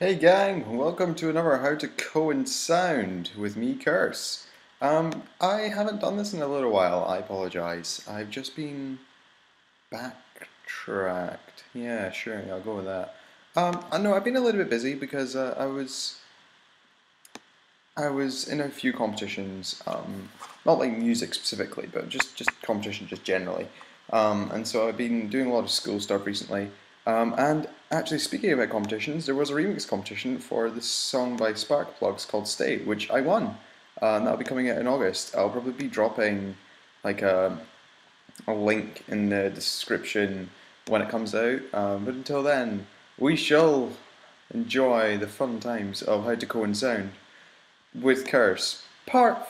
Hey gang, welcome to another How to Koan sound with me, Kurse. I haven't done this in a little while, I apologize. I've just been backtracked. Yeah, sure, I'll go with that. I know I've been a little bit busy because I was in a few competitions, not like music specifically, but just competition just generally. And so I've been doing a lot of school stuff recently. And actually, speaking about competitions, there was a remix competition for this song by Sparkplugs called "Stay," which I won. And that'll be coming out in August. I'll probably be dropping like a link in the description when it comes out. But until then, we shall enjoy the fun times of How to Koan sound with Kurse, part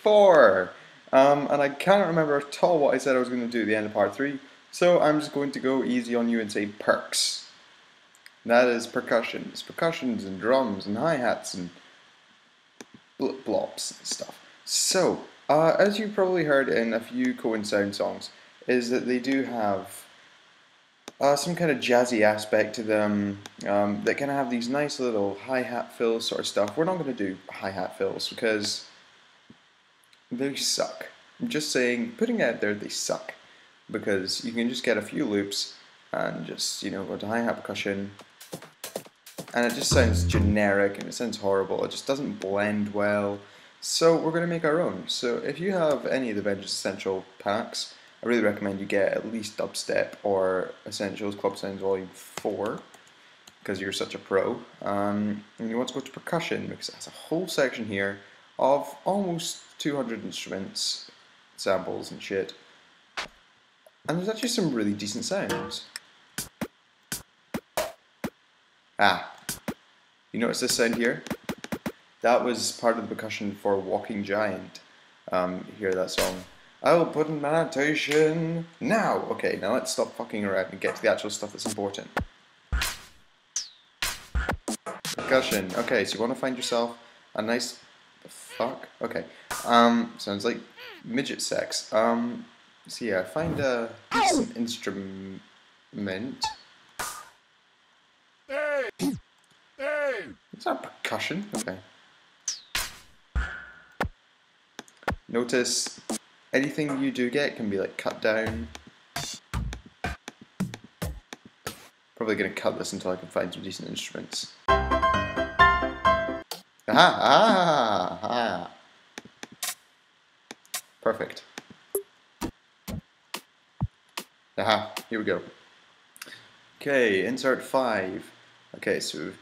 4. And I can't remember at all what I said I was going to do at the end of part 3, so I'm just going to go easy on you and say perks. That is percussion. It's percussions and drums and hi-hats and blops and stuff. So, as you've probably heard in a few Koan sound songs, is that they do have some kind of jazzy aspect to them that kind of have these nice little hi-hat fills sort of stuff. We're not going to do hi-hat fills because they suck. I'm just saying, putting it out there, they suck. Because you can just get a few loops and just, go to hi-hat percussion, and it just sounds generic and it sounds horrible. It just doesn't blend well. So we're going to make our own. So if you have any of the Vengeance Essential packs, I really recommend you get at least Dubstep or Essentials Club Sounds Volume 4 because you're such a pro. And you want to go to Percussion because it has a whole section here of almost 200 instruments, samples and shit. And there's actually some really decent sounds. You notice this sound here? That was part of the percussion for Walking Giant. Hear that song? I will put in meditation now. Okay, now let's stop fucking around and get to the actual stuff that's important. Percussion. Okay, so you want to find yourself a nice... The fuck? Okay. Sounds like midget sex. So yeah, find a decent instrument. Hey! Hey! Is that percussion? Okay. Notice anything you do get can be like cut down. Probably gonna cut this until I can find some decent instruments. Aha! Ah! Ah! Perfect. Aha! Here we go. Okay, insert 5. Okay, so we've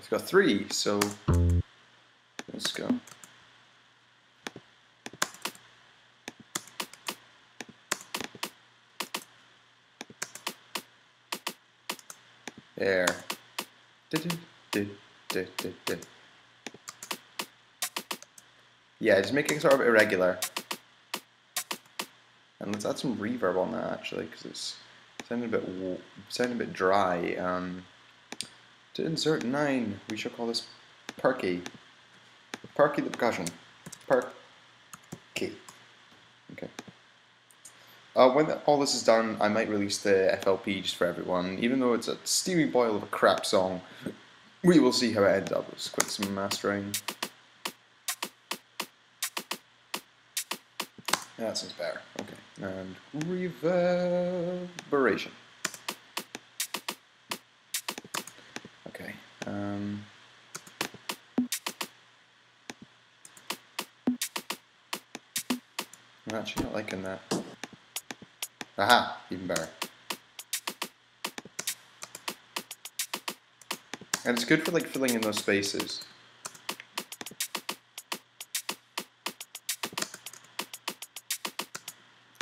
got 3, so let's go. There. Yeah, just making it sort of irregular. And let's add some reverb on that actually, because it's sounding a bit dry. To insert 9, we shall call this Perky. Perky the percussion. Perky. Okay. When all this is done, I might release the FLP just for everyone. Even though it's a steamy boil of a crap song, we will see how it ends up. Let's quit some mastering. That sounds better. Okay. And reverberation. Okay. I'm actually not liking that. Aha! Even better. And it's good for like filling in those spaces.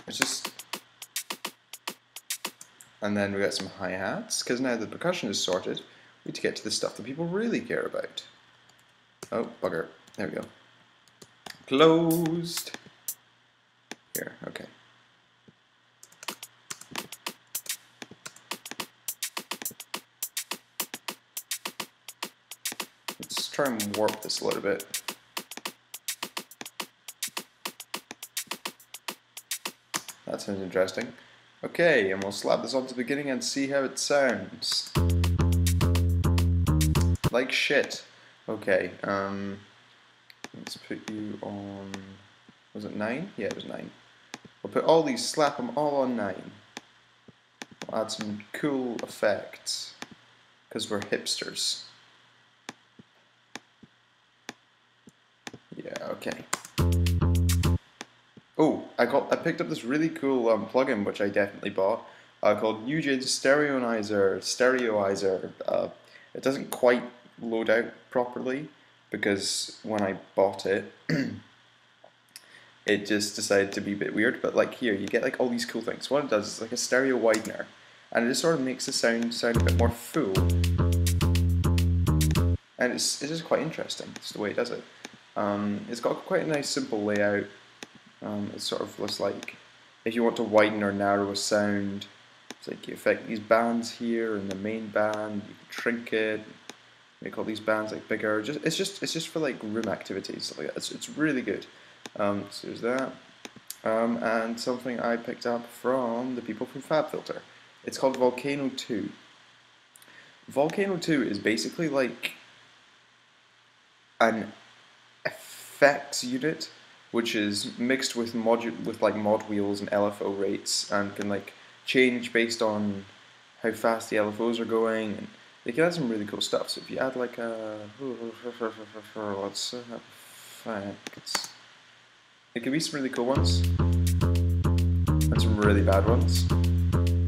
It's just... And then we got some hi-hats, because now the percussion is sorted, we need to get to the stuff that people really care about. Oh, bugger. There we go. Closed. Here, okay. Let's try and warp this a little bit. That sounds interesting. Okay, and we'll slap this onto the beginning and see how it sounds. like shit. Okay, let's put you on, was it 9? Yeah, it was 9. We'll put all these, slap them all on 9. We'll add some cool effects, because we're hipsters. Yeah, okay. Oh, I picked up this really cool plugin which I definitely bought called Nugent's Stereoizer. It doesn't quite load out properly because when I bought it, it just decided to be a bit weird. But like here, you get like all these cool things. What it does is like a stereo widener, and it just sort of makes the sound a bit more full, and it's just quite interesting. It's the way it does it. It's got quite a nice simple layout. It's sort of looks like if you want to widen or narrow a sound, it's like you affect these bands here and the main band. You can shrink it, make all these bands like bigger. It's just for like room activities. Like it's really good. So there's that, and something I picked up from the people from FabFilter. It's called Volcano 2. Volcano 2 is basically like an effects unit which is mixed with like mod wheels and LFO rates, and can like change based on how fast the LFOs are going, and they can add some really cool stuff. So if you add like a what's effects, it can be some really cool ones and some really bad ones.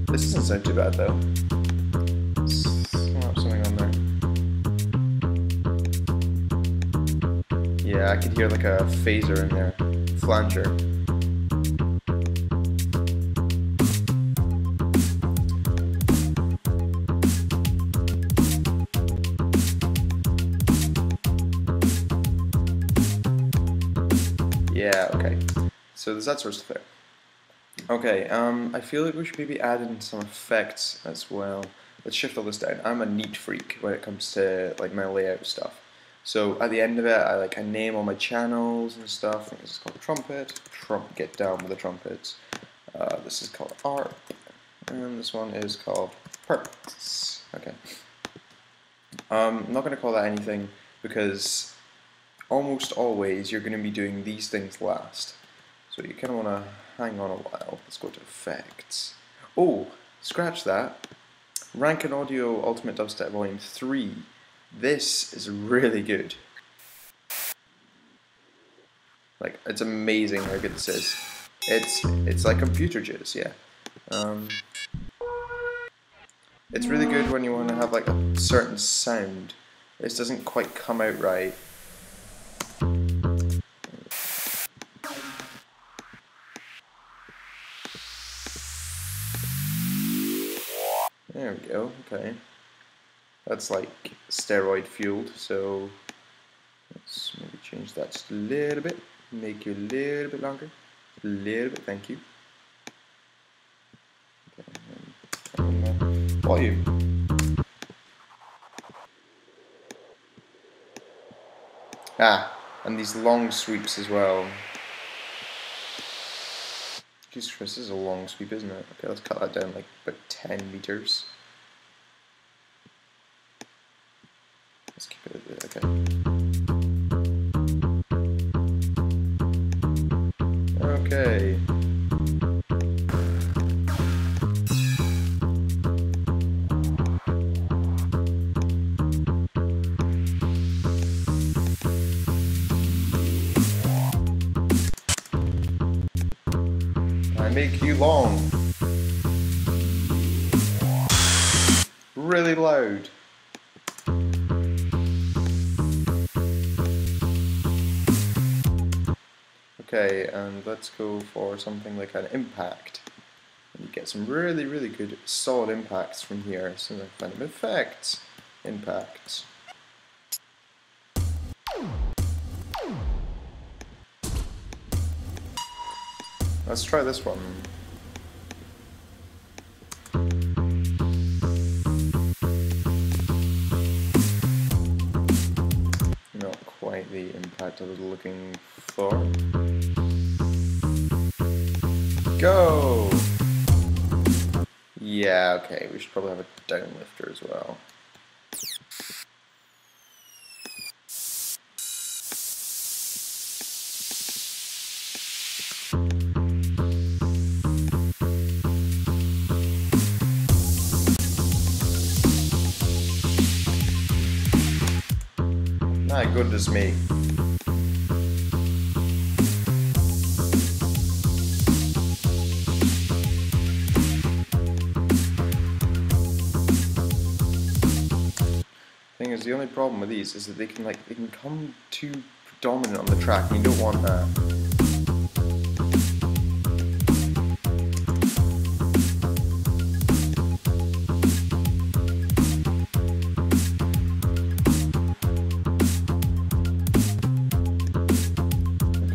This doesn't sound too bad though. Slap something on there. Yeah, I could hear like a phaser in there, flanger. Yeah, okay. So there's that sort of stuff there. Okay, I feel like we should maybe add in some effects as well. Let's shift all this down. I'm a neat freak when it comes to like my layout stuff. So at the end of it, I name all my channels and stuff. I think this is called trumpet. Get down with the trumpets. This is called ARP, and this one is called Perks. Okay. I'm not going to call that anything because almost always you're going to be doing these things last. So you kind of want to hang on a while. Let's go to effects. Oh, scratch that. Rankin Audio Ultimate Dubstep Volume 3. This is really good. Like, it's amazing how good this is. It's like computer jizz, yeah. It's really good when you want to have like a certain sound. This doesn't quite come out right. There we go, okay. That's like steroid fueled, so let's maybe change that just a little bit, make you a little bit longer, a little bit, thank you. Okay, volume. And these long sweeps as well. Jesus Christ, this is a long sweep, isn't it? Okay, let's cut that down like about 10 meters. Let's keep it at there, okay. Okay. I make you long. Really loud. Okay, and let's go for something like an impact. And you get some really, really good solid impacts from here. So I find them effects, impacts. Let's try this one. Not quite the impact I was looking for. Go! Yeah, okay, we should probably have a downlifter as well. My goodness me. Thing is, the only problem with these is that they can come too predominant on the track, and you don't want that.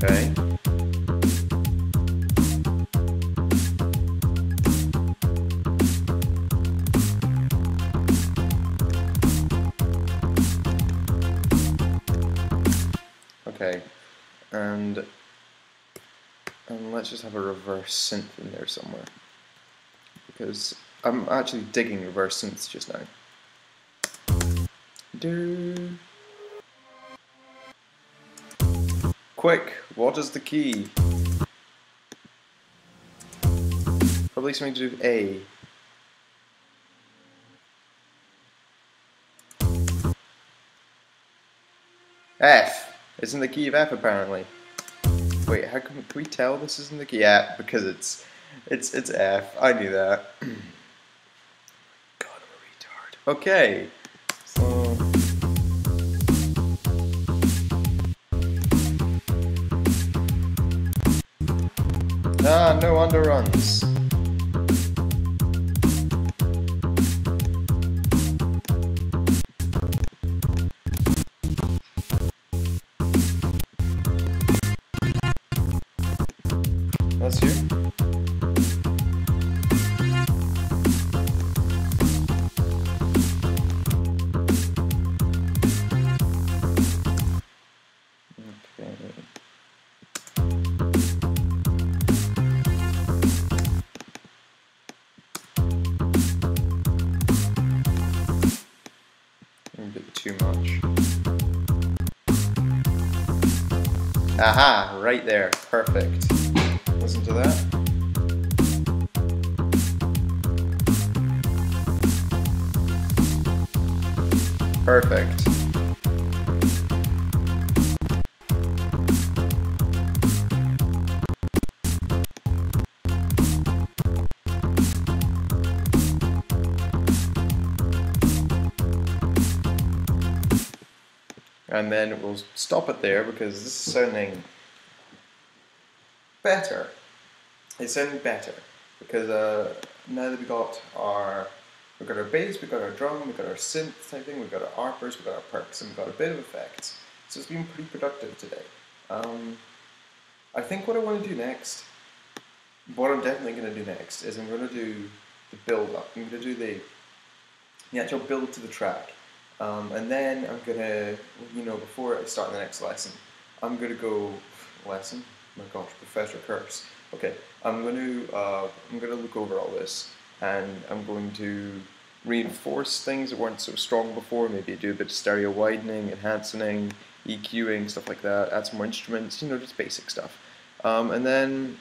Okay. Okay, and let's just have a reverse synth in there somewhere, because I'm actually digging reverse synths just now. Quick, what is the key? Probably something to do with A. F. It's in the key of F apparently. Wait, how can we tell this isn't the key? Yeah, because it's F. I knew that. God, I'm a retard. Okay. So no underruns. That's you. A bit too much. Aha, right there, perfect. Listen to that. Perfect. And then we'll stop it there because this is sounding better. It's sounding better because now that we've got our bass, we've got our drum, we've got our synth type thing, we've got our arpers, we've got our perks, and we've got a bit of effects. So it's been pretty productive today. I think what I want to do next, what I'm definitely going to do next, is I'm going to do the build up. I'm going to do the actual build to the track. And then I'm going to, before I start the next lesson, I'm going to go, lesson? Oh my gosh, Professor Kurse. Okay, I'm going to look over all this, and I'm going to reinforce things that weren't so strong before, maybe do a bit of stereo widening, enhancing, EQing, stuff like that, add some more instruments, just basic stuff. And then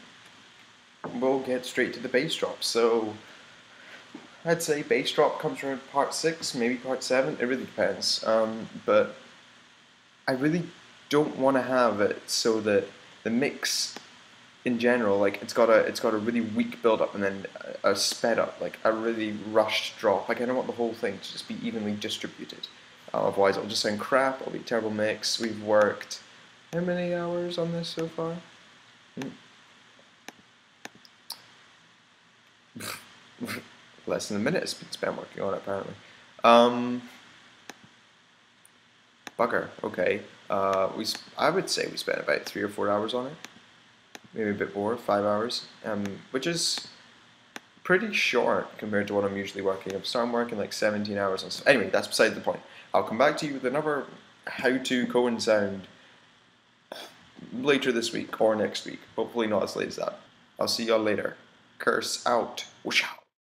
we'll get straight to the bass drop. So I'd say bass drop comes around part 6, maybe part 7, it really depends. But I really don't want to have it so that the mix in general, like it's got a really weak build up and then a sped up, like a really rushed drop. Like I don't want the whole thing to just be evenly distributed. Otherwise it'll just sound crap, it'll be a terrible mix. We've worked how many hours on this so far? Less than a minute has been spent working on it apparently. Bugger, okay. I would say we spent about 3 or 4 hours on it. Maybe a bit more, 5 hours. Which is pretty short compared to what I'm usually working. I'm starting working like 17 hours on stuff. Anyway, that's beside the point. I'll come back to you with another how-to Koan sound later this week or next week. Hopefully not as late as that. I'll see y'all later. Kurse out. Whoosh out.